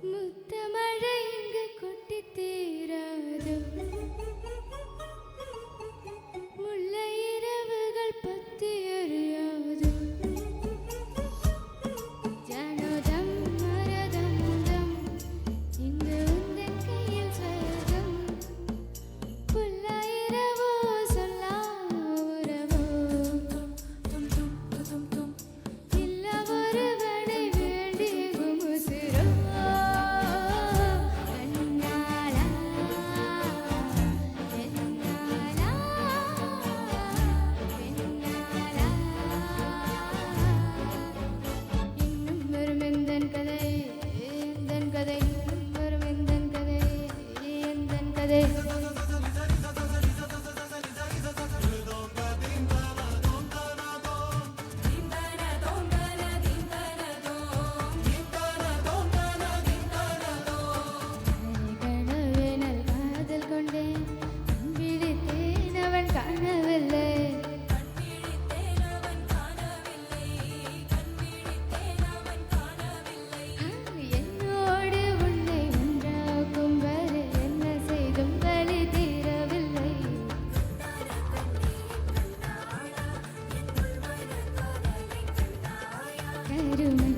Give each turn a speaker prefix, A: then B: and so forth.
A: முத்தமழை இங்கு கொட்டி தீராது முல்லை இரவுகள் பத்தி எறியாது ஜனதம் மரதம் தம் இங்கு உந்தன் கையில் ஸ்வர்கம் புல்லாயிரவோ சொல்லா உறவோ இல்ல ஒருவனை வேண்டி குமுசிரோ கண்ணாலா என்னாலா பெண்ணாலா இன்னும் வரும் எந்தன் கதை எந்தன் கதை இன்னும் வரும் எந்தன் கதை எந்தன் கதை கனவேனல் காதல் கொண்டேன் விழித்தேன் அவன் காணவில்லை என்னோடு உன்னை ஒன்றாக்கும் வரை என்ன செய்தும் வலி தீரவில்லை கருமை